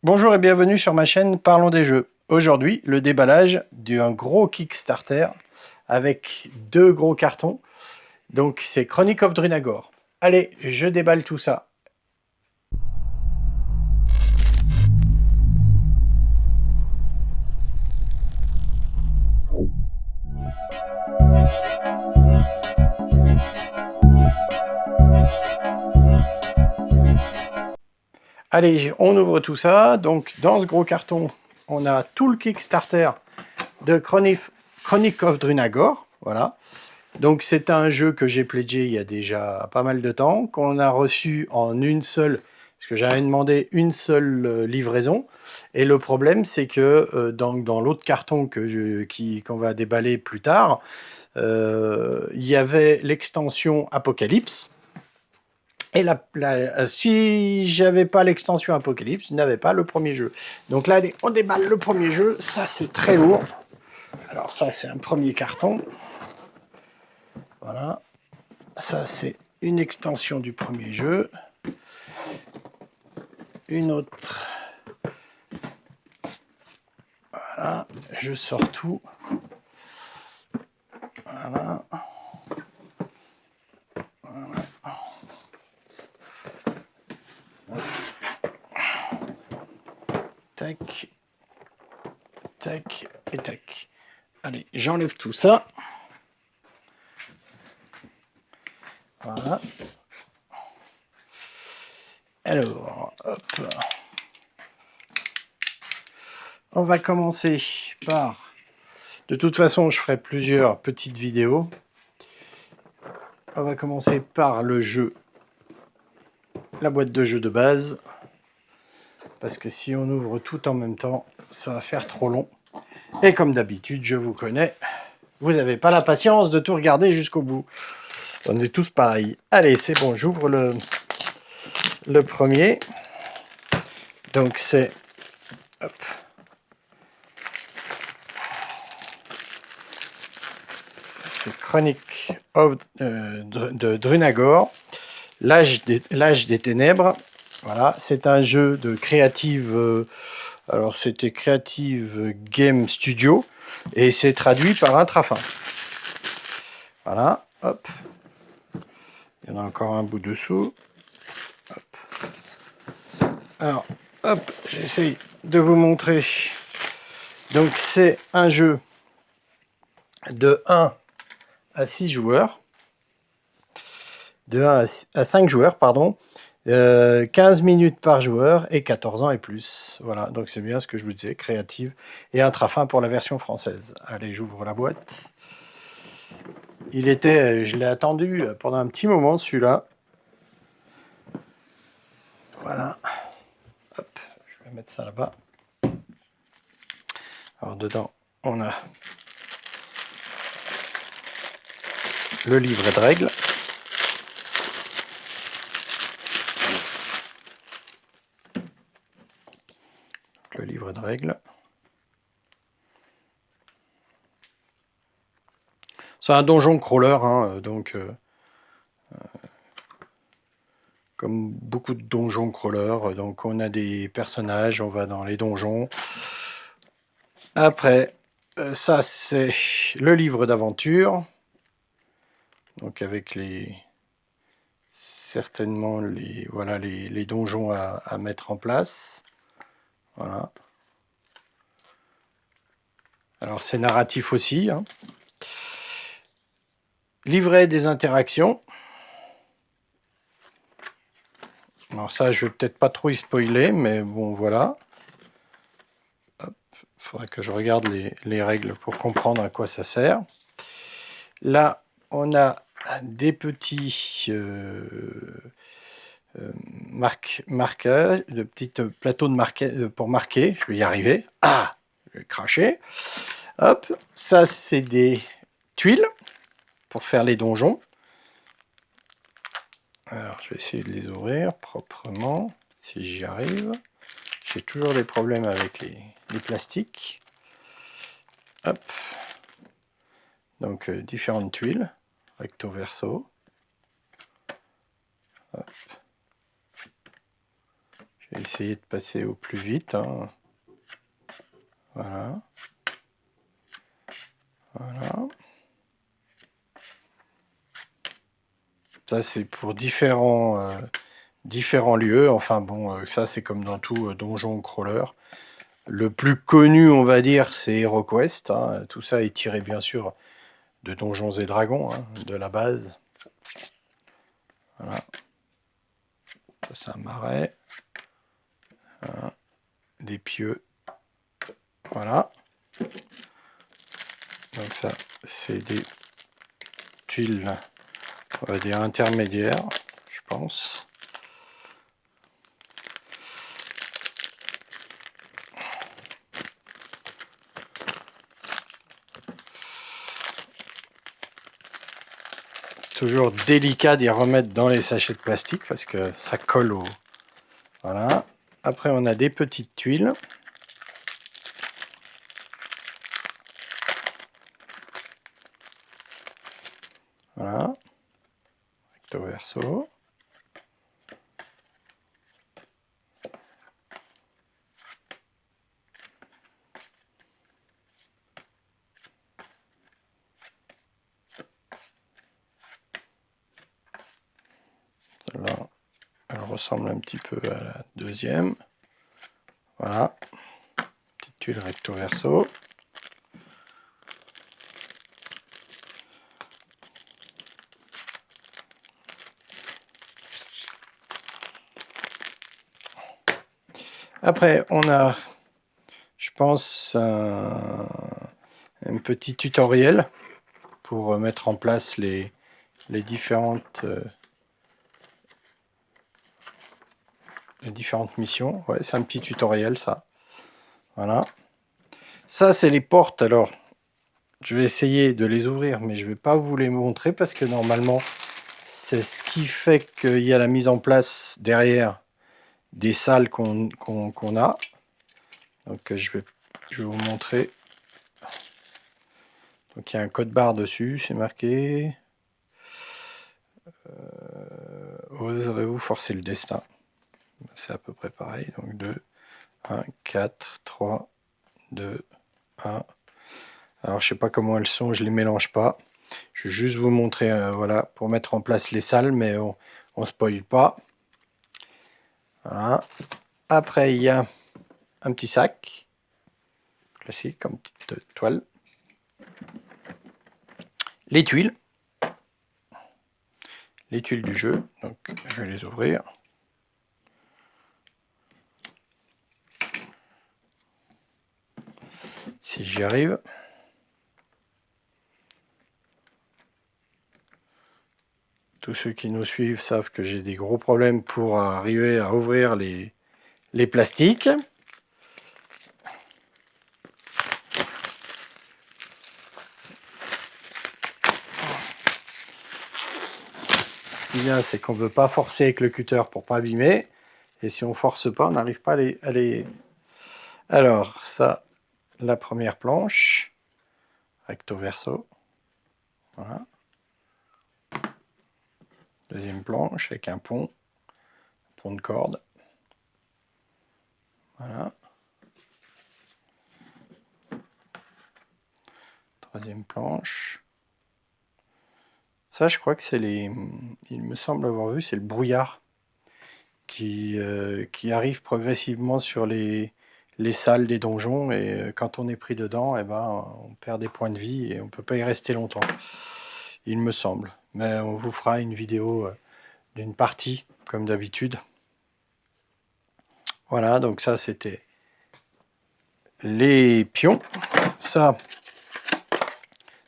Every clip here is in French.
Bonjour et bienvenue sur ma chaîne Parlons des jeux. Aujourd'hui, le déballage d'un gros Kickstarter avec deux gros cartons. Donc c'est Chronic of Drunagor. Allez, je déballe tout ça. Allez, on ouvre tout ça. Donc dans ce gros carton, on a tout le Kickstarter de Chronic of Drunagor. Voilà. Donc c'est un jeu que j'ai pledgé il y a déjà pas mal de temps, qu'on a reçu en une seule, parce que j'avais demandé une seule livraison. Et le problème, c'est que dans l'autre carton qu'on va déballer plus tard, il y avait l'extension Apocalypse. Et si j'avais pas l'extension Apocalypse, je n'avais pas le premier jeu. Donc là, allez, on déballe le premier jeu. Ça, c'est très lourd. Alors ça, c'est un premier carton. Voilà. Ça, c'est une extension du premier jeu. Une autre. Voilà. Je sors tout. Voilà. Tac, tac et tac. Allez, j'enlève tout ça. Voilà. Alors, hop. On va commencer par... De toute façon, je ferai plusieurs petites vidéos. On va commencer par le jeu. La boîte de jeu de base. Parce que si on ouvre tout en même temps, ça va faire trop long. Et comme d'habitude, je vous connais. Vous n'avez pas la patience de tout regarder jusqu'au bout. On est tous pareils. Allez, c'est bon, j'ouvre le premier. Donc c'est... Hop. C'est Chronic de Drunagor. L'âge des ténèbres. Voilà, c'est un jeu de Creative... alors c'était Creative Game Studio. Et c'est traduit par Intrafin. Voilà, hop. Il y en a encore un bout dessous. Hop. Alors, hop, j'essaye de vous montrer. Donc, c'est un jeu de 1 à 6 joueurs. De 1 à 5 joueurs, pardon. 15 minutes par joueur et 14 ans et plus. Voilà, donc c'est bien ce que je vous disais, créative et Intrafin pour la version française. Allez, j'ouvre la boîte. Je l'ai attendu pendant un petit moment, celui-là. Voilà. Hop, je vais mettre ça là-bas. Alors dedans, on a le livret de règles. Le livret de règles. C'est un donjon crawler, hein, donc comme beaucoup de donjons crawlers, donc on a des personnages, on va dans les donjons. Après, ça c'est le livre d'aventure, donc avec certainement les donjons à mettre en place. Voilà. Alors c'est narratif aussi. Hein. Livret des interactions. Alors ça, je vais peut-être pas trop y spoiler, mais bon, voilà. Il faudrait que je regarde les règles pour comprendre à quoi ça sert. Là, on a des petits marqueurs, de petits plateaux pour marquer. Je vais y arriver. Ah, je vais cracher. Hop, ça c'est des tuiles pour faire les donjons. Alors, je vais essayer de les ouvrir proprement, si j'y arrive. J'ai toujours des problèmes avec les plastiques. Hop. Donc, différentes tuiles, recto verso. Hop. Je vais essayer de passer au plus vite. Hein. Voilà. Voilà. Ça, c'est pour différents lieux. Enfin bon, ça, c'est comme dans tout donjon crawler. Le plus connu, on va dire, c'est HeroQuest. Hein. Tout ça est tiré, bien sûr, de Donjons et Dragons, hein, de la base. Voilà. Ça, c'est un marais. Voilà. Des pieux. Voilà. Donc ça, c'est des tuiles, on va dire, intermédiaires, je pense. Toujours délicat d'y remettre dans les sachets de plastique parce que ça colle au... Voilà. Après, on a des petites tuiles. Voilà. Recto verso. Là, elle ressemble un petit peu à la deuxième. Voilà. Petite tuile recto verso. Après, on a, je pense, un petit tutoriel pour mettre en place les différentes missions. Ouais, c'est un petit tutoriel, ça. Voilà. Ça, c'est les portes. Alors, je vais essayer de les ouvrir, mais je ne vais pas vous les montrer parce que normalement, c'est ce qui fait qu'il y a la mise en place derrière des salles qu'on a. Donc, je vais vous montrer. Donc, il y a un code barre dessus, c'est marqué. Oserez-vous forcer le destin? C'est à peu près pareil. Donc 2, 1, 4, 3, 2, 1. Alors je sais pas comment elles sont, je les mélange pas. Je vais juste vous montrer, voilà, pour mettre en place les salles, mais on spoil pas. Voilà. Après il y a un petit sac, classique, comme petite toile. Les tuiles. Les tuiles du jeu, donc je vais les ouvrir. Si j'y arrive. Tous ceux qui nous suivent savent que j'ai des gros problèmes pour arriver à ouvrir les plastiques. Ce qui vient, c'est qu'on ne veut pas forcer avec le cutter pour pas abîmer. Et si on force pas, on n'arrive pas à les... Alors, ça, la première planche, recto verso. Voilà. Deuxième planche avec un pont de corde. Voilà. Troisième planche. Ça, je crois que c'est les... Il me semble avoir vu, c'est le brouillard qui arrive progressivement sur les salles des donjons. Et quand on est pris dedans, eh ben, on perd des points de vie et on ne peut pas y rester longtemps. Il me semble. Mais on vous fera une vidéo d'une partie, comme d'habitude. Voilà, donc ça, c'était les pions. Ça,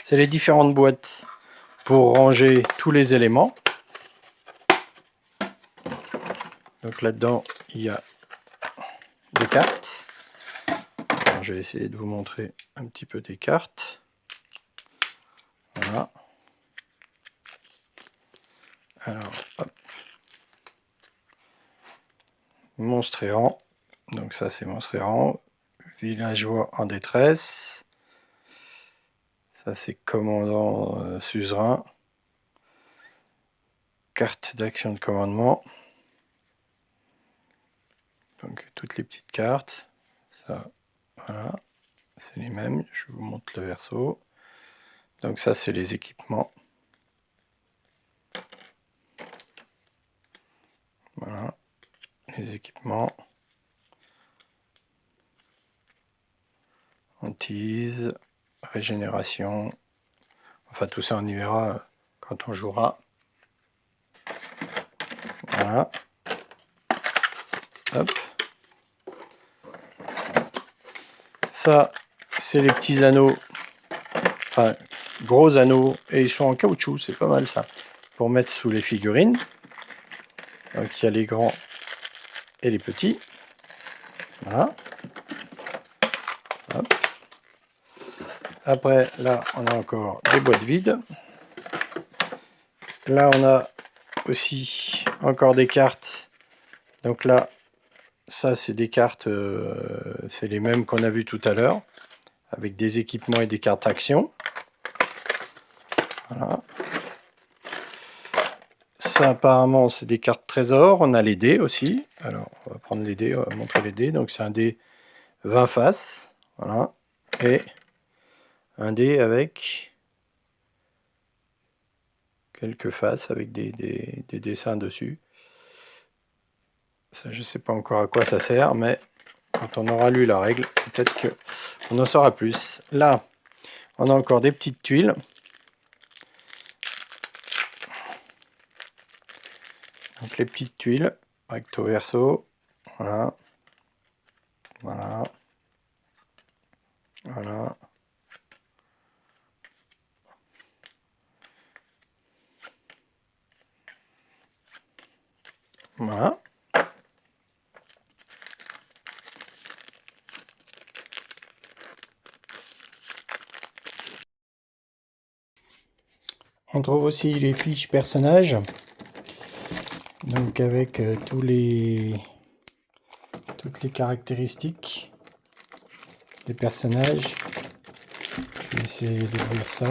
c'est les différentes boîtes pour ranger tous les éléments. Donc là-dedans, il y a des cartes. Alors, je vais essayer de vous montrer un petit peu des cartes. Voilà. Alors, hop. Monstre errant. Donc ça, c'est monstre errant. Villageois en détresse. Ça, c'est commandant suzerain. Carte d'action de commandement. Donc toutes les petites cartes, ça, voilà, c'est les mêmes. Je vous montre le verso. Donc ça, c'est les équipements. Voilà, les équipements. Hantise, régénération. Enfin, tout ça, on y verra quand on jouera. Voilà. Hop. Ça, c'est les petits anneaux. Enfin, gros anneaux. Et ils sont en caoutchouc, c'est pas mal ça. Pour mettre sous les figurines. Donc, il y a les grands et les petits. Voilà. Hop. Après, là, on a encore des boîtes vides. Là, on a aussi encore des cartes. Donc là, ça, c'est des cartes, c'est les mêmes qu'on a vues tout à l'heure, avec des équipements et des cartes action. Voilà. Ça, apparemment, c'est des cartes trésors. On a les dés aussi. Alors, on va prendre les dés, on va montrer les dés. Donc, c'est un dé 20 faces. Voilà. Et un dé avec quelques faces, avec des dessins dessus. Ça, je ne sais pas encore à quoi ça sert, mais quand on aura lu la règle, peut-être qu'on en saura plus. Là, on a encore des petites tuiles. Donc, les petites tuiles, recto verso. Voilà. Voilà. Voilà. Voilà. On trouve aussi les fiches personnages, donc avec toutes les caractéristiques des personnages. Je vais essayer d'ouvrir ça.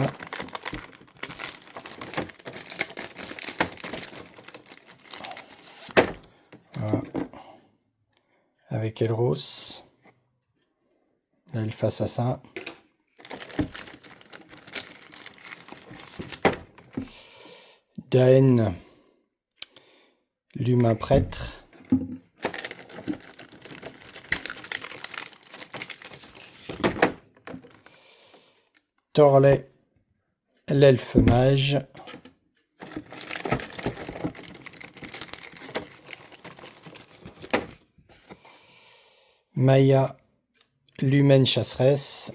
Voilà. Avec Elros, l'elfe assassin. Daen, l'humain prêtre. Torlet, l'elfe mage. Maya, l'humaine chasseresse.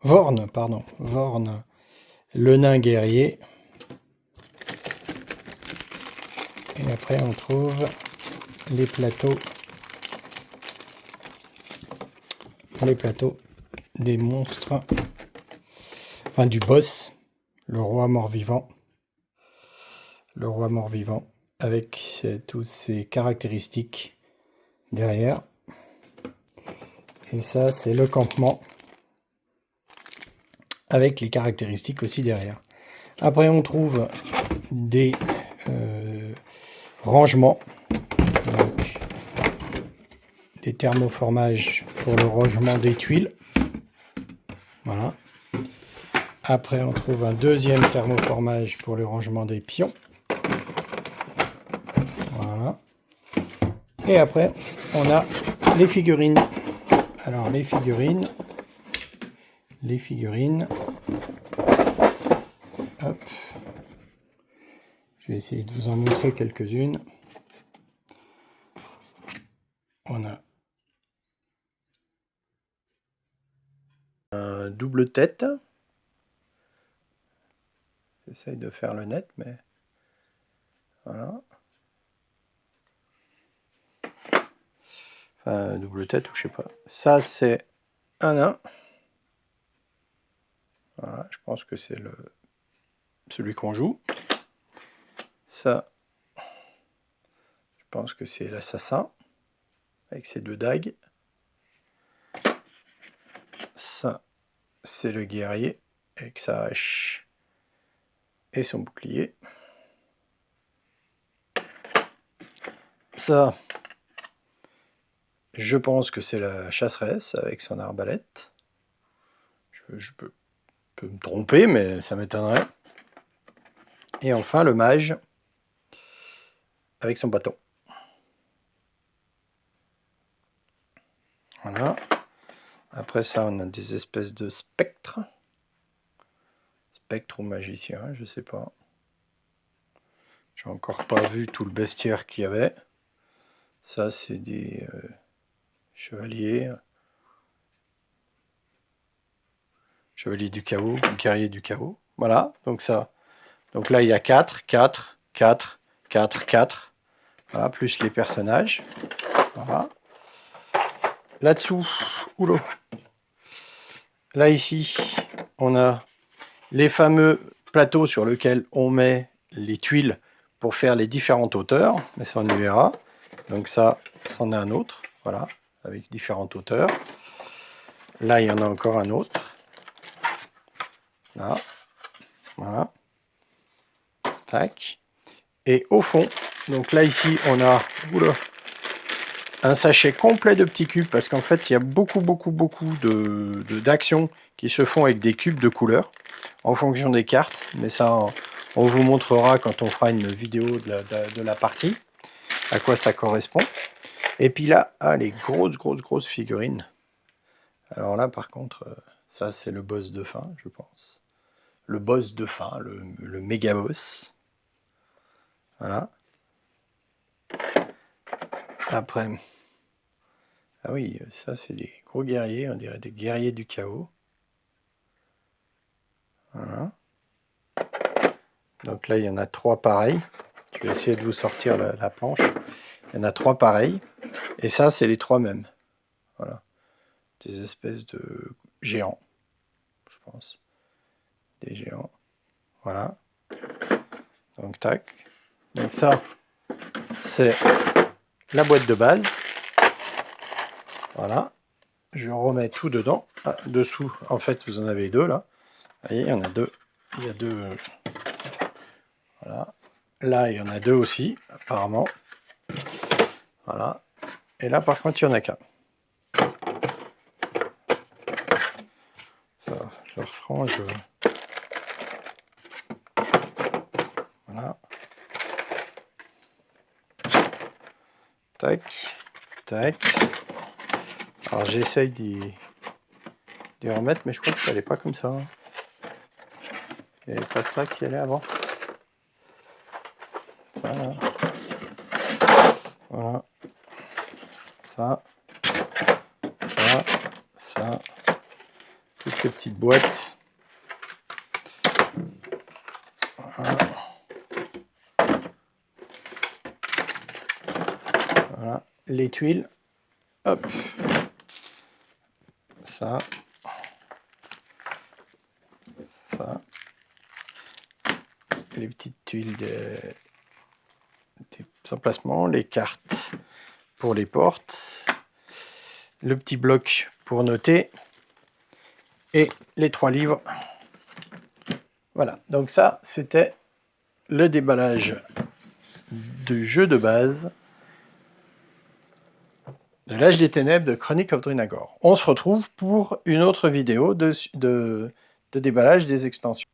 Vorn, le nain guerrier. Et après on trouve les plateaux des monstres, enfin du boss, le roi mort-vivant, avec toutes ses caractéristiques derrière. Et ça, c'est le campement, avec les caractéristiques aussi derrière. Après, on trouve des rangements, donc des thermoformages pour le rangement des tuiles. Voilà. Après, on trouve un deuxième thermoformage pour le rangement des pions. Voilà. Et après, on a les figurines. Alors, les figurines. Hop. Je vais essayer de vous en montrer quelques-unes. On a un double tête. J'essaye de faire le net, mais voilà. Enfin, double tête ou je sais pas. Ça, c'est un nain. Voilà, je pense que c'est celui qu'on joue. Ça, je pense que c'est l'assassin avec ses deux dagues. Ça, c'est le guerrier avec sa hache et son bouclier. Ça, je pense que c'est la chasseresse avec son arbalète. Je peux me tromper, mais ça m'étonnerait. Et enfin, le mage avec son bâton. Voilà. Après ça, on a des espèces de spectres. Spectre ou magicien, je sais pas. J'ai encore pas vu tout le bestiaire qu'il y avait. Ça, c'est des chevaliers. Chevalier du chaos, guerrier du chaos. Voilà, donc ça. Donc là, il y a 4, 4, 4, 4, 4. Voilà, plus les personnages. Voilà. Là-dessous, oula. Là, ici, on a les fameux plateaux sur lesquels on met les tuiles pour faire les différentes hauteurs. Mais ça, on y verra. Donc ça, c'en est un autre. Voilà, avec différentes hauteurs. Là, il y en a encore un autre. Là. Voilà. Tac. Et au fond, donc là, ici, on a un sachet complet de petits cubes, parce qu'en fait, il y a beaucoup d'actions qui se font avec des cubes de couleurs, en fonction des cartes. Mais ça, on vous montrera quand on fera une vidéo de la partie, à quoi ça correspond. Et puis là, les grosses figurines. Alors là, par contre, ça, c'est le boss de fin, je pense. Le boss de fin, le méga boss. Voilà. Après, ah oui, ça c'est des gros guerriers, on dirait des guerriers du chaos. Voilà. Donc là, il y en a 3 pareils. Je vais essayer de vous sortir la planche. Il y en a 3 pareils. Et ça, c'est les 3 mêmes. Voilà. Des espèces de géants, je pense. Des géants. Voilà. Donc, tac. Donc ça, c'est la boîte de base. Voilà. Je remets tout dedans. Ah, dessous, en fait, vous en avez 2 là. Vous voyez, il y en a 2. Il y a 2. Voilà. Là, il y en a 2 aussi, apparemment. Voilà. Et là, par contre, il n'y en a qu'un. Ça, je le reprends. Voilà. Tac. Tac. Alors, j'essaye d'y remettre, mais je crois que ça n'allait pas comme ça. Il n'y avait pas ça qui allait avant. Ça, là. Voilà. Ça. Ça. Ça. Toutes les petites boîtes. Voilà. Voilà. Les tuiles. Hop. Ça. Ça. Les petites tuiles des emplacements. Les cartes pour les portes. Le petit bloc pour noter. Et les 3 livres. Voilà, donc ça, c'était le déballage du jeu de base de l'Âge des Ténèbres de Chronic of Drynagor. On se retrouve pour une autre vidéo de déballage des extensions.